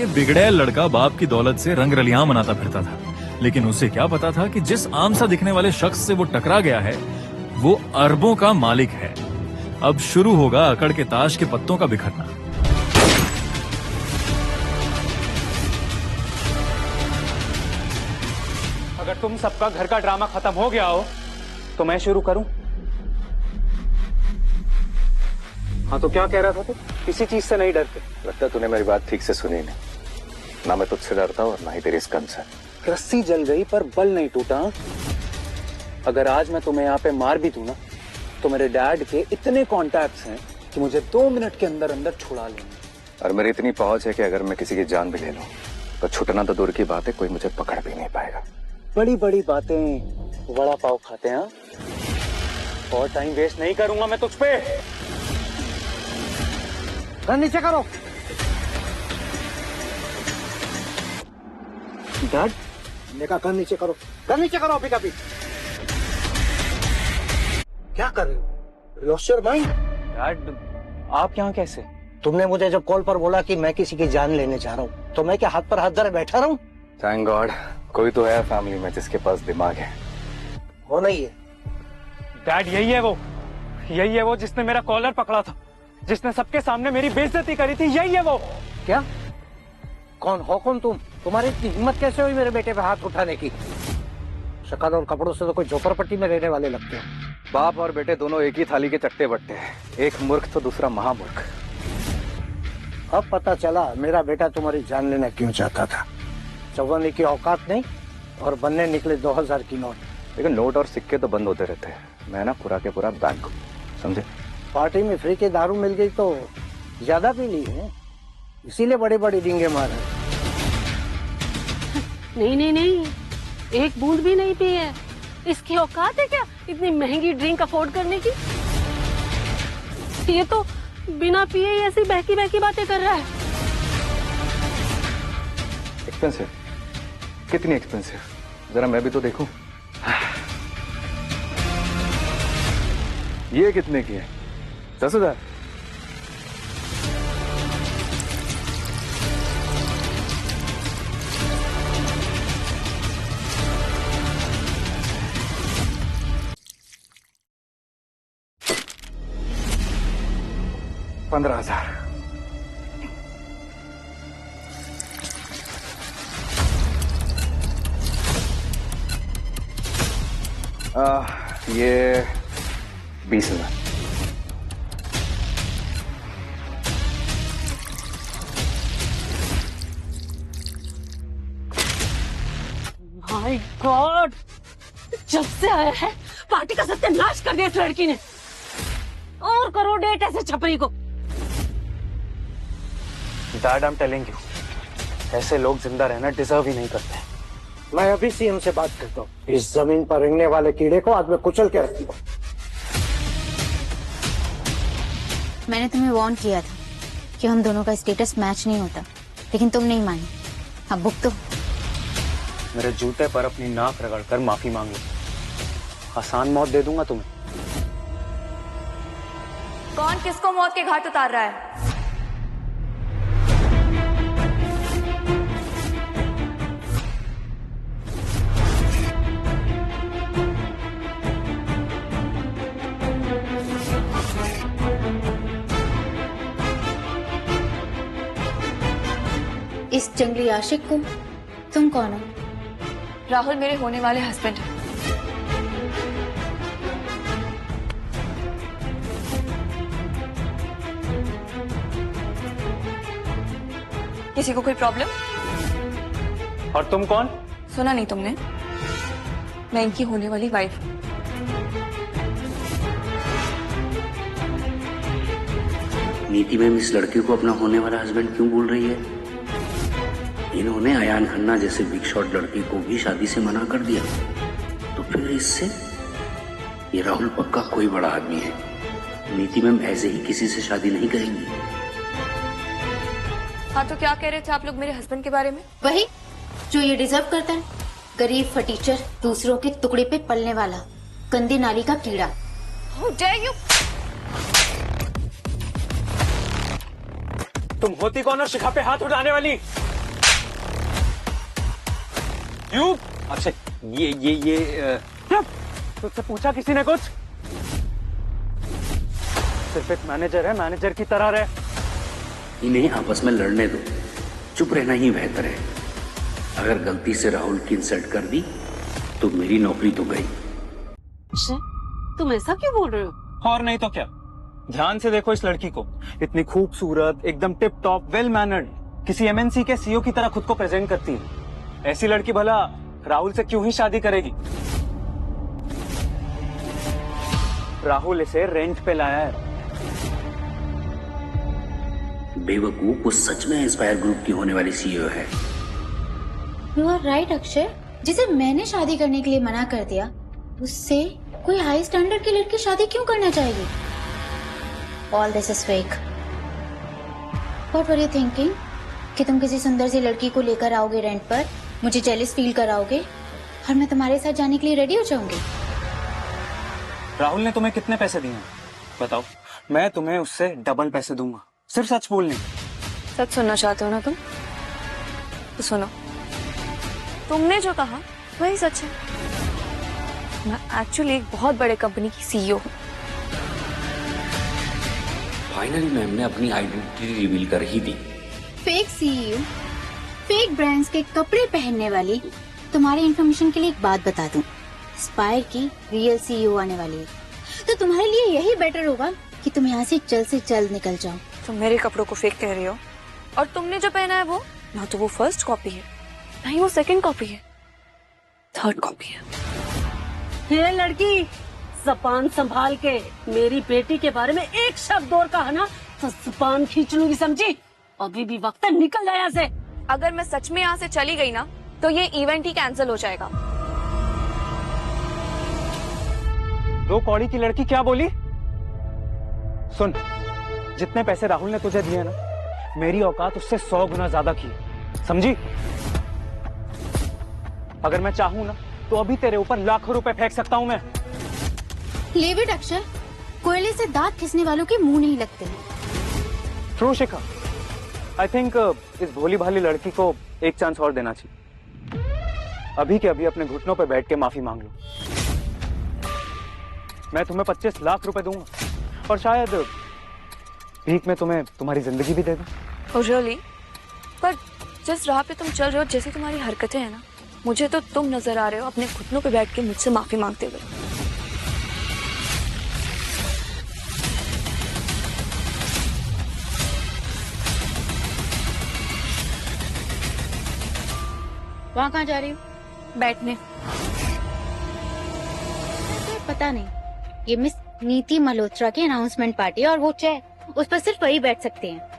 ये बिगड़ैल लड़का बाप की दौलत से रंग रलियां मनाता फिरता था, लेकिन उसे क्या पता था कि जिस आम सा दिखने वाले शख्स से वो टकरा गया है वो अरबों का मालिक है। अब शुरू होगा अकड़ के ताश के पत्तों का बिखरना। अगर तुम सबका घर का ड्रामा खत्म हो गया हो तो मैं शुरू करूं? हाँ तो क्या कह रहा था तू? किसी चीज से नहीं डरते? लगता तूने मेरी बात ठीक से सुनी नहीं। ना मैं तुझसे डरता और ना ही तेरी इस गन से। रस्सी जल गई पर बल नहीं टूटा। अगर आज मैं तुम्हें यहाँ पे मार भी दूं ना तो मेरे डैड के इतने कॉन्टैक्ट्स हैं कि मुझे 2 मिनट के अंदर अंदर छुड़ा लेंगे। और मेरी इतनी पहुंच है कि अगर मैं किसी की जान भी ले लूं तो छुटना तो दूर की बात है, कोई मुझे पकड़ भी नहीं पाएगा। बड़ी बड़ी बातें वड़ा पाव खाते हैं। और टाइम वेस्ट नहीं करूंगा मैं तुझ पे। गन नीचे करो। डैड ने कहा गन नीचे करो, गन नीचे करो अभी कभी। क्या कर रहे हो? Lost your mind? डैड आप यहाँ कैसे? तुमने मुझे जब कॉल पर बोला कि मैं किसी की जान लेने जा रहा हूँ तो मैं क्या हाथ पर हाथ धरे बैठा रहूं? थैंक गॉड कोई तो है फैमिली में जिसके पास दिमाग है। वो नहीं है। डैड यही है वो जिसने मेरा कॉलर पकड़ा था, जिसने सबके सामने मेरी बेइज्जती करी थी। यही है वो। क्या? कौन हो तुम? तुम्हारी इतनी हिम्मत कैसे हुई मेरे बेटे पे हाथ उठाने की? शक्ल और कपड़ों से तो कोई झोपड़पट्टी में रहने वाले लगते हो। बाप और बेटे दोनों एक ही थाली के चट्टे बट्टे हैं, एक मूर्ख तो दूसरा महामूर्ख। अब पता चला मेरा बेटा तुम्हारी जान लेना क्यों चाहता था। चौवनी की औकात नहीं और बनने निकले 2000 की नोट। लेकिन नोट और सिक्के तो बंद होते रहते हैं, मैं ना पूरा के पूरा बैंक, समझे? पार्टी में फ्री के दारू मिल गई तो ज्यादा पी ली है, इसीलिए बड़ी बड़ी डींगे मारे। नहीं, एक बूंद भी नहीं पी है। इसकी औकात है क्या इतनी महंगी ड्रिंक अफोर्ड करने की? ये तो बिना पिए ही ऐसी बहकी बहकी बातें कर रहा है। एक्सपेंसिव? कितनी एक्सपेंसिव? जरा मैं भी तो देखूं। ये कितने की है? 10,000? $15,000। ये 20,000। माय गॉड, जब से आया है पार्टी का सत्यानाश कर दिया इस लड़की ने। और करो डेट ऐसे छपरी को। Dad I am telling you, ऐसे लोग जिंदा रहना डिजर्व ही नहीं करते। मैं अभी सीएम से बात करता हूँ। इस जमीन पर रेंगने वाले कीड़े को आज मैं कुचल के रखूंगा। मैंने तुम्हें वार्न किया था कि हम दोनों का स्टेटस मैच नहीं होता, लेकिन तुम नहीं मानी। अब भुगतो। मेरे जूते पर अपनी नाक रगड़कर माफी मांग लो, आसान मौत दे दूंगा तुम्हें। कौन किसको मौत के घाट उतार रहा है? इस जंगली आशिक को तुम कौन हो? राहुल मेरे होने वाले हस्बैंड हैं। किसी को कोई प्रॉब्लम? और तुम कौन? सुना नहीं तुमने? मैं इनकी होने वाली वाइफ। नीति मैम इस लड़की को अपना होने वाला हस्बैंड क्यों बोल रही है? इन्होंने अयान खन्ना जैसे बिग शॉट लड़के को भी शादी से मना कर दिया, तो फिर इससे ये राहुल पक्का कोई बड़ा आदमी है। नीति मैम ऐसे ही किसी से शादी नहीं करेंगी। हाँ तो क्या कह रहे थे आप लोग मेरे हस्बैंड के बारे में? वही जो ये डिजर्व करता है। गरीब फटीचर, दूसरों के टुकड़े पे पलने वाला, गंदी नाली का कीड़ा। How dare you? तुम होती कौन और शिखा पे हाथ उठाने वाली? क्यों? अक्षय, ये तुझसे पूछा किसी ने कुछ? सिर्फ एक मैनेजर है, मैनेजर की तरह रहे। इन्हें आपस में लड़ने दो, चुप रहना ही बेहतर है। अगर गलती से राहुल की इंसल्ट कर दी तो मेरी नौकरी तो गई। अक्षय, तुम ऐसा क्यों बोल रहे हो? और नहीं तो क्या। ध्यान से देखो इस लड़की को, इतनी खूबसूरत, एकदम टिप टॉप, वेल मैनर्ड, किसी एमएनसी के सीईओ की तरह खुद को प्रेजेंट करती है। ऐसी लड़की भला राहुल से क्यों ही शादी करेगी? राहुल इसे रेंट पे लाया है। बेवकूफ, वो सच में इंस्पायर ग्रुप की होने वाली सीईओ है। यू आर राइट अक्षय, जिसे मैंने शादी करने के लिए मना कर दिया, उससे कोई हाई स्टैंडर्ड की लड़की शादी क्यों करना चाहेगी? All this is fake. What were you thinking कि तुम किसी सुंदर सी लड़की को लेकर आओगे रेंट पर, मुझे जेलस फील कराओगे और मैं तुम्हारे साथ जाने के लिए रेडी हो जाऊंगी? राहुल ने तुम्हें कितने पैसे दिए हैं बताओ, मैं तुम्हें उससे डबल पैसे दूंगा, सिर्फ सच बोलने। सच सुनना चाहते हो ना तुम? तो सुनो, तुमने जो कहा वही सच है। मैं एक्चुअली एक बहुत बड़े कंपनी की सीईओ हूँ। फाइनली मैम ने अपनी आइडेंटिटी रिवील कर ही दी। फेक सीईओ, फेक ब्रांड्स के कपड़े पहनने वाली, तुम्हारे इन्फॉर्मेशन के लिए एक बात बता दूं, इंस्पायर की रियल सीईओ आने वाली है, तो तुम्हारे लिए यही बेटर होगा कि तुम यहाँ से जल्द निकल जाओ। तुम मेरे कपड़ों को फेक कह रही हो, और तुमने जो पहना है वो ना तो वो फर्स्ट कॉपी है, ना ही वो सेकंड कॉपी है, थर्ड कॉपी है। ये लड़की, जबान संभाल के मेरी बेटी के बारे में एक शब्द और कहा ना तो जबान खींच लूंगी, समझी? अभी भी वक्त है, निकल जाए यहाँ से। अगर मैं सच में यहाँ से चली गई ना तो ये इवेंट ही कैंसिल हो जाएगा। दो कौड़ी की लड़की क्या बोली? सुन, जितने पैसे राहुल ने तुझे दिए ना, मेरी औकात उससे 100 गुना ज्यादा की, समझी? अगर मैं चाहूं ना तो अभी तेरे ऊपर लाखों रुपए फेंक सकता हूं मैं। लीव इट अक्षय, कोयले से दांत खींचने वालों के मुंह नहीं लगते। ट्रू शिखा, आई थिंक इस भोली भाली लड़की को एक चांस और देना चाहिए। अभी के अभी अपने घुटनों पे बैठ के माफी मांग लो। मैं तुम्हें 25 लाख रुपए दूंगा और शायद भीख में तुम्हें तुम्हारी जिंदगी भी दे दूं। Oh really? पर जिस राह पे तुम चल रहे हो, जैसी तुम्हारी हरकतें हैं ना, मुझे तो तुम नजर आ रहे हो अपने घुटनों पे बैठ के मुझसे माफी मांगते हुए। वहाँ कहाँ जा रही हो? बैठने। पता नहीं, ये मिस नीति मल्होत्रा की अनाउंसमेंट पार्टी है और वो चेयर, उस पर सिर्फ वही बैठ सकते हैं।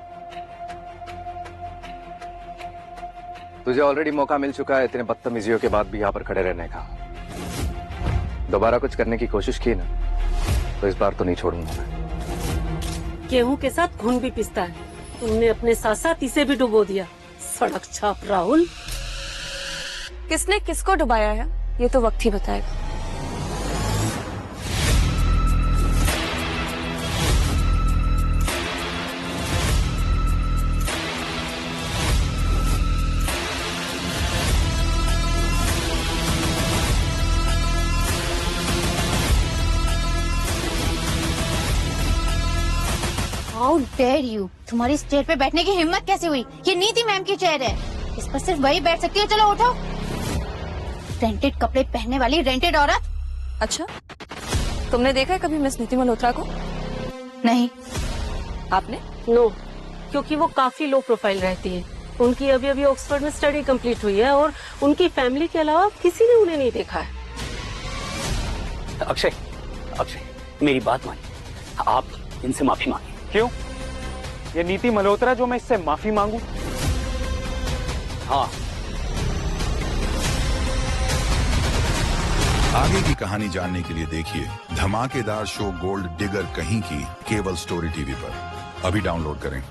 तुझे ऑलरेडी मौका मिल चुका है इतने बदतमीजियों के बाद भी यहाँ पर खड़े रहने का। दोबारा कुछ करने की कोशिश की ना तो इस बार तो नहीं छोड़ूंगा मैं। गेहूं के साथ खून भी पिसता है, तुमने अपने साथ साथ इसे भी डुबो दिया। सड़क छाप राहुल। किसने किसको डुबाया है ये तो वक्त ही बताएगा। हाउ डेयर यू, तुम्हारी इस चेयर पे बैठने की हिम्मत कैसे हुई? ये नीति मैम की चेयर है, इस पर सिर्फ वही बैठ सकती है। चलो उठो। रेंटेड कपड़े पहनने वाली रेंटेड औरत। अच्छा, तुमने देखा है कभी मिस नीति मल्होत्रा को? नहीं। आपने? नो, क्योंकि वो काफी लो प्रोफाइल रहती है। उनकी अभी अभी ऑक्सफोर्ड में स्टडी कंप्लीट हुई है और उनकी फैमिली के अलावा किसी ने उन्हें नहीं देखा है। अक्षय, मेरी बात मानिए, आप इनसे माफी मांगिए। क्यों? ये नीति मल्होत्रा जो मैं इससे माफी मांगू? हाँ। आगे की कहानी जानने के लिए देखिए धमाकेदार शो गोल्ड डिगर कहीं की केवल स्टोरी टीवी पर। अभी डाउनलोड करें।